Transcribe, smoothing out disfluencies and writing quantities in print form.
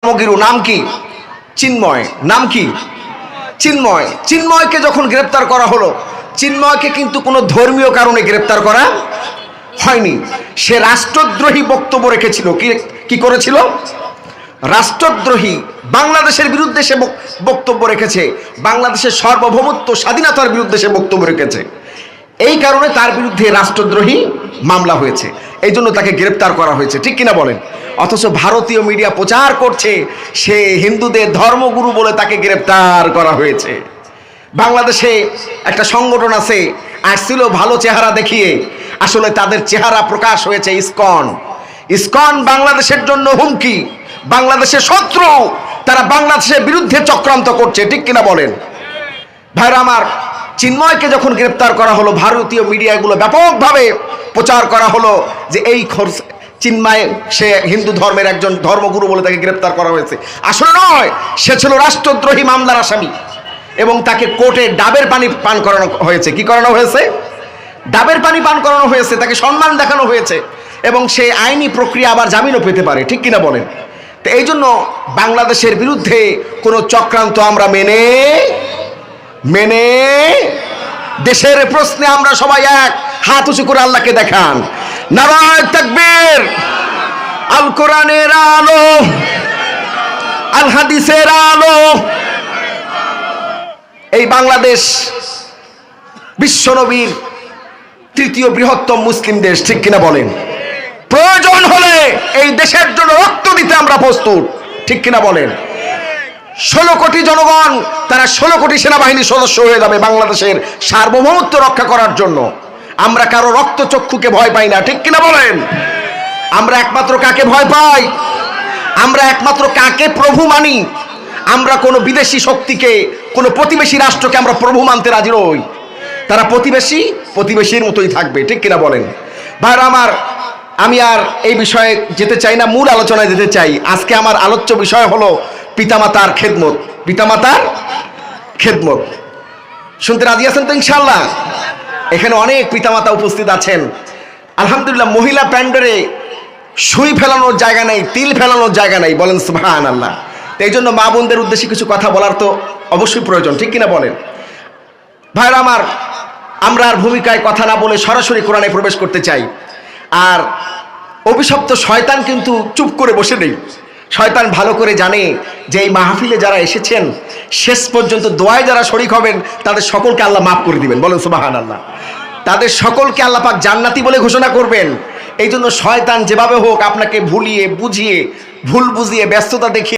ধর্মগুরু নাম কি? চিন্ময়। নাম কি? চিন্ময়। চিন্ময়কে যখন গ্রেপ্তার করা হলো, চিন্ময়কে কিন্তু কোনো ধর্মীয় কারণে গ্রেপ্তার করা হয়নি। সে রাষ্ট্রদ্রোহী বক্তব্য রেখেছিল। কি করেছিল? রাষ্ট্রদ্রোহী, বাংলাদেশের বিরুদ্ধে সে বক্তব্য রেখেছে, বাংলাদেশের সার্বভৌমত্ব স্বাধীনতার বিরুদ্ধে সে বক্তব্য রেখেছে। এই কারণে তার বিরুদ্ধে রাষ্ট্রদ্রোহী মামলা হয়েছে, এই জন্য তাকে গ্রেপ্তার করা হয়েছে। ঠিক কিনা বলেন? অথচ ভারতীয় মিডিয়া প্রচার করছে সে হিন্দুদের ধর্মগুরু বলে তাকে গ্রেপ্তার করা হয়েছে। বাংলাদেশে একটা সংগঠন আছে, আসছিল ভালো চেহারা দেখিয়ে, আসলে তাদের চেহারা প্রকাশ হয়েছে ইসকন। ইসকন বাংলাদেশের জন্য হুমকি, বাংলাদেশের শত্রু, তারা বাংলাদেশের বিরুদ্ধে চক্রান্ত করছে। ঠিক কিনা বলেন? ভাইরা আমার, চিন্ময়কে যখন গ্রেপ্তার করা হলো, ভারতীয় মিডিয়াগুলো ব্যাপকভাবে প্রচার করা হলো যে এই চিন্ময় সে হিন্দু ধর্মের একজন ধর্মগুরু বলে তাকে গ্রেপ্তার করা হয়েছে। আসলে নয়, সে ছিল রাষ্ট্রদ্রোহী মামলার আসামি এবং তাকে কোর্টে ডাবের পানি পান করানো হয়েছে। কি করানো হয়েছে? ডাবের পানি পান করানো হয়েছে, তাকে সম্মান দেখানো হয়েছে এবং সে আইনি প্রক্রিয়া আবার জামিনও পেতে পারে। ঠিক কিনা বলেন? তো এই জন্য বাংলাদেশের বিরুদ্ধে কোনো চক্রান্ত আমরা মেনে দেশের প্রশ্নে আমরা সবাই এক হাত উঁচু করে আল্লাহকে দেখান। নারায়ে তাকবীর। আল কোরআনের আলো, আল হাদিসের আলো। এই বাংলাদেশ বিশ্বনবীর তৃতীয় বৃহত্তম মুসলিম দেশ। ঠিক কিনা বলেন? প্রয়োজন হলে এই দেশের জন্য রক্ত দিতে আমরা প্রস্তুত। ঠিক কিনা বলেন? 16 কোটি জনগণ, তারা 16 কোটি সেনাবাহিনীর সদস্য হয়ে যাবে বাংলাদেশের সার্বভৌমত্ব রক্ষা করার জন্য। আমরা কারো রক্তচক্ষুকে ভয় পাই না। ঠিক কিনা বলেন? আমরা একমাত্র কাকে ভয় পাই? আমরা একমাত্র কাকে প্রভু মানি? আমরা কোনো বিদেশি শক্তিকে, কোনো প্রতিবেশী রাষ্ট্রকে আমরা প্রভু মানতে রাজি নই। তারা প্রতিবেশীর মতোই থাকবে। ঠিক কিনা বলেন? ভাইরা আমার, আমি আর এই বিষয়ে যেতে চাই না, মূল আলোচনায় যেতে চাই। আজকে আমার আলোচ্য বিষয় হলো পিতামাতার খেদমত। পিতামাতার খেদমত শুনতে রাজি আছেন তো ইনশাআল্লাহ? এখানে অনেক পিতামাতা উপস্থিত আছেন আলহামদুলিল্লাহ। মহিলা প্যান্ডরে সুই ফেলানোর জায়গা নেই, তিল ফেলানোর জায়গা নেই, বলেন সুবহানাল্লাহ। তো এই জন্য মা বোনদের উদ্দেশ্যে কিছু কথা বলার তো অবশ্যই প্রয়োজন। ঠিক কিনা বলেন? ভাইরা আমার, আমরা আর ভূমিকায় কথা না বলে সরাসরি কোরআনে প্রবেশ করতে চাই। আর অভিশপ্ত শয়তান কিন্তু চুপ করে বসে নেই। শয়তান ভালো করে জানে যে এই মাহফিলে যারা এসেছেন, শেষ পর্যন্ত দোয়ায় যারা শরীক হবেন, তাদের সকলকে আল্লাহ মাফ করে দিবেন। বলেন সুবহানাল্লাহ। তাদের সকলকে আল্লাহ পাক জান্নাতি বলে ঘোষণা করবেন। এই জন্য শয়তান যেভাবে হোক আপনাকে ভুল বুঝিয়ে ব্যস্ততা দেখিয়ে